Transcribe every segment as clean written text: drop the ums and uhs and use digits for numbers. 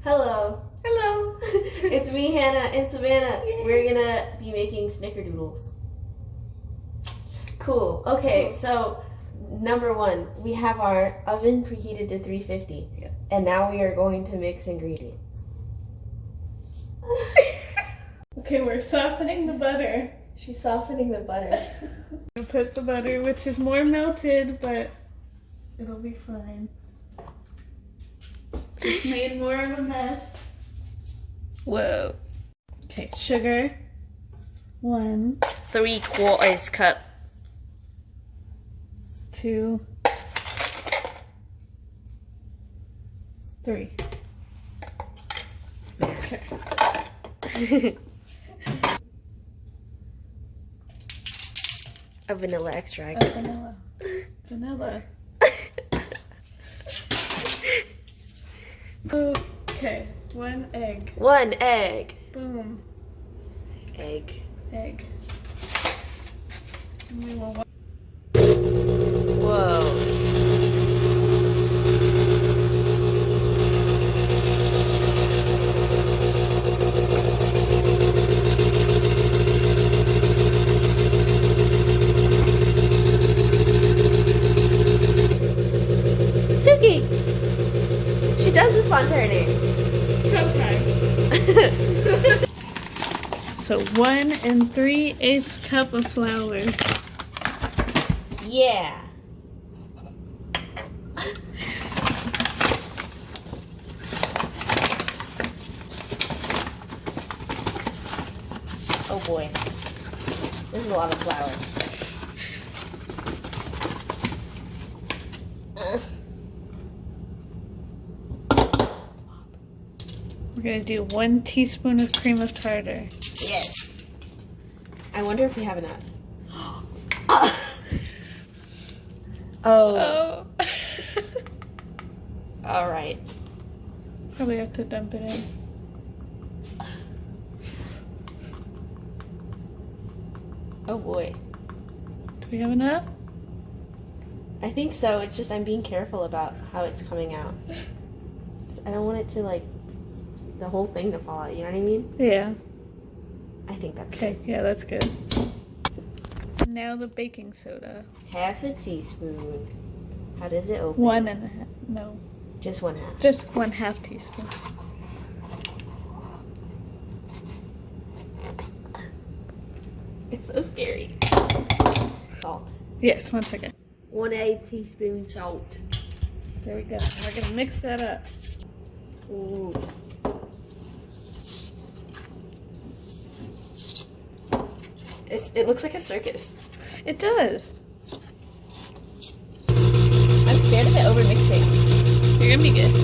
Hello. Hello. It's me, Hannah, and Savannah. Yay. We're gonna be making Snickerdoodles. Cool. Okay, so number one, we have our oven preheated to 350. Yep. And now we are going to mix ingredients. Okay, we're softening the butter. She's softening the butter. We put the butter, which is more melted, but it'll be fine. Just made more of a mess. Whoa. Okay, sugar. 1, 3/4 cup. 2, 3. Okay. A vanilla extract. Vanilla. Vanilla. Okay, 1 egg. 1 egg. Boom. Egg. Egg. And we will Whoa. Suki! She does this spontaneous. sometimes. So 1 3/8 cup of flour. Yeah. Oh boy. This is a lot of flour. We're gonna do 1 teaspoon of cream of tartar. Yes. I wonder if we have enough. Oh. Oh. All right. Probably have to dump it in. Oh boy. Do we have enough? I think so. It's just I'm being careful about how it's coming out. 'Cause I don't want it to like the whole thing to fall out. You know what I mean? Yeah. I think that's Okay, yeah, that's good. Now the baking soda. good. 1/2 teaspoon. How does it open? 1 1/2. No, Just 1/2. just 1/2 teaspoon. It's so scary. Salt. Yes, 1 second. 1/8 teaspoon salt. There we go. We're gonna mix that up. Ooh. It looks like a circus. It does. I'm scared of it over mixing. You're gonna be good.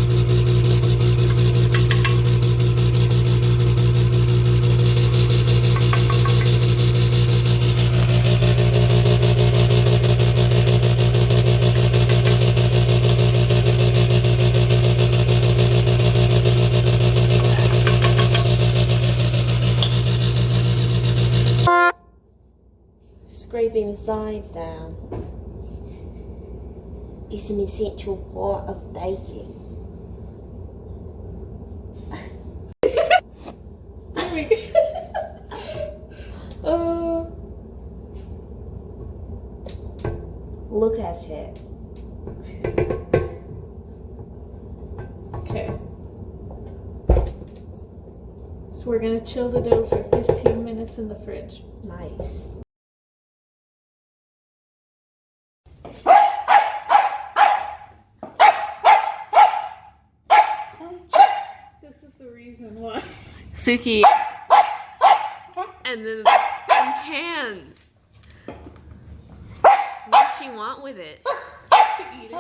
Scraping the sides down. It's an essential part of baking. Look at it. Okay. So we're gonna chill the dough for 15 minutes in the fridge. Nice. This is the reason why. Suki. And the cans. What does she want with it? To eat it.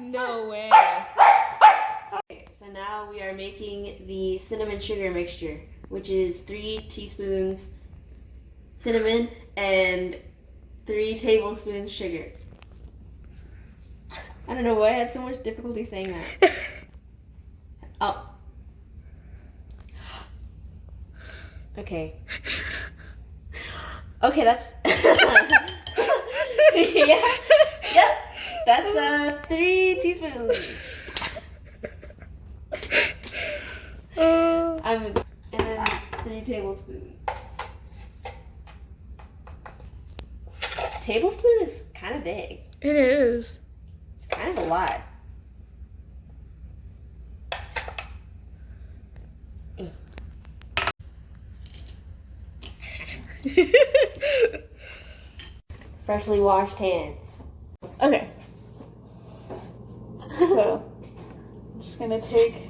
No way. Okay, so now we are making the cinnamon sugar mixture, which is 3 teaspoons cinnamon and 3 tablespoons sugar. I don't know why I had so much difficulty saying that. Oh. Okay. Okay, that's... yeah. Yep. That's 3 teaspoons. And then 3 tablespoons. Tablespoon is kind of big. It is. It's kind of a lot. Freshly washed hands. Okay. So, I'm just gonna take,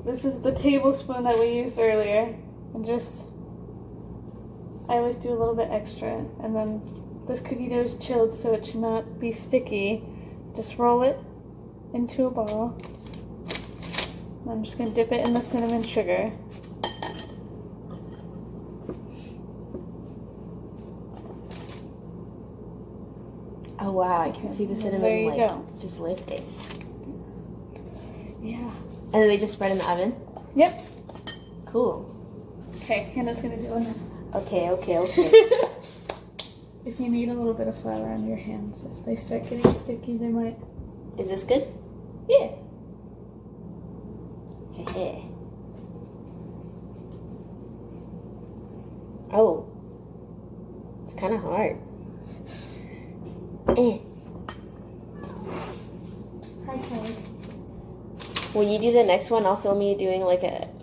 this is the tablespoon that we used earlier, and just, I always do a little bit extra, and then this cookie dough is chilled so it should not be sticky. Just roll it into a ball. And I'm just gonna dip it in the cinnamon sugar. Oh wow, I can see the There cinnamon you like go. just lifting. Yeah. And then they just spread in the oven? Yep. Cool. Okay, Hannah's gonna do it now. Okay. If you need a little bit of flour on your hands, if they start getting sticky, they might. Is this good? Yeah. Oh. It's kind of hard. Hi, Kelly. When you do the next one, I'll film you doing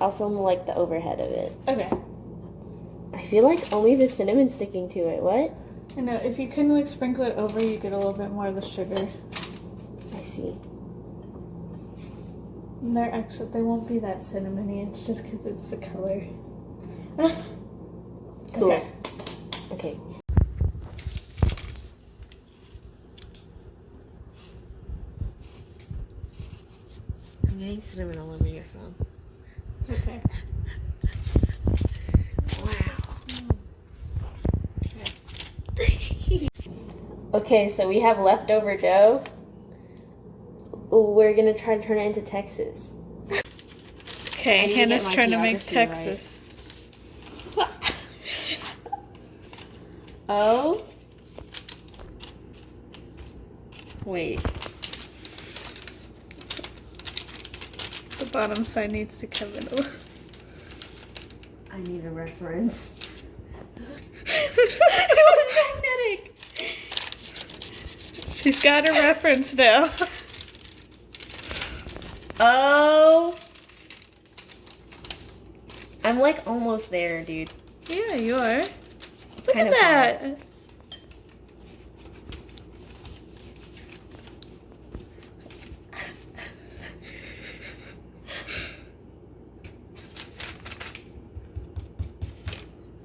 I'll film like the overhead of it. Okay. I feel like only the cinnamon's sticking to it. What? I know, if you can like sprinkle it over, you get a little bit more of the sugar. I see. And they won't be that cinnamony, it's just because it's the color. Cool. Okay. I'm getting cinnamon all over your phone. It's okay. Wow. Okay, so we have leftover dough. We're gonna try to turn it into Texas. Okay, Hannah's trying to make Texas. Right. Oh. Wait. The bottom side needs to come in a little. I need a reference. It was magnetic. She's got a reference now. Oh. I'm like almost there, dude. Yeah, you are. It's Look kind at of that. hard.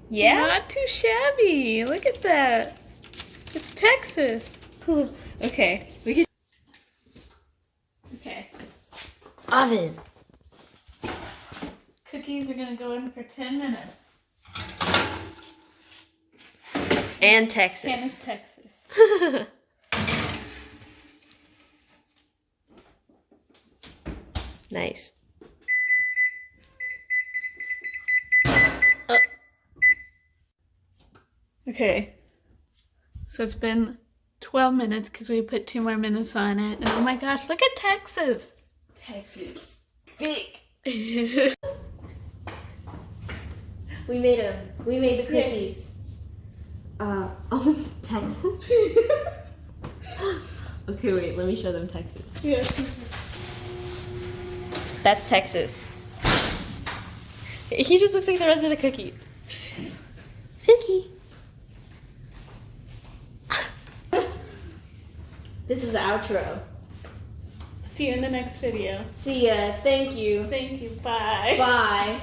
Yeah? Not too shabby. Look at that. It's Texas. Okay. We can. Okay. Oven. Cookies are gonna go in for 10 minutes. And Texas. Hannah's Texas. Nice. Okay. So it's been 12 minutes because we put 2 more minutes on it. And oh my gosh, look at Texas. Texas. Big. We made them. We made the cookies. Oh, Texas? Okay, wait, let me show them Texas. Yeah. That's Texas. He just looks like the rest of the cookies. Suki. This is the outro. See you in the next video. See ya. Thank you. Thank you. Bye. Bye.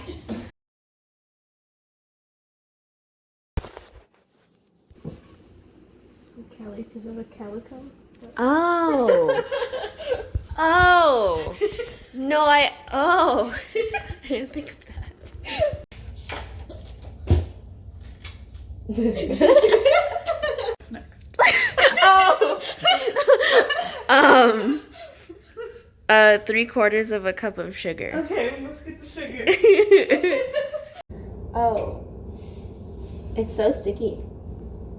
Kelly, because of a calico. Oh. Oh. No, oh. I didn't think of that. Next. Oh. 3/4 of a cup of sugar. Okay, let's get the sugar. Oh. It's so sticky.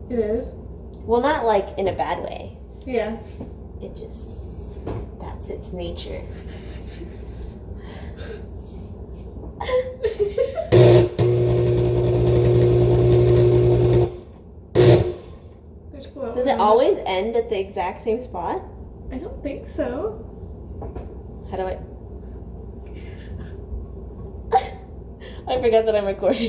It is? Well, not like in a bad way. Yeah. It just, that's its nature. Does it always end at the exact same spot? I don't think so. How do I... I forgot that I'm recording.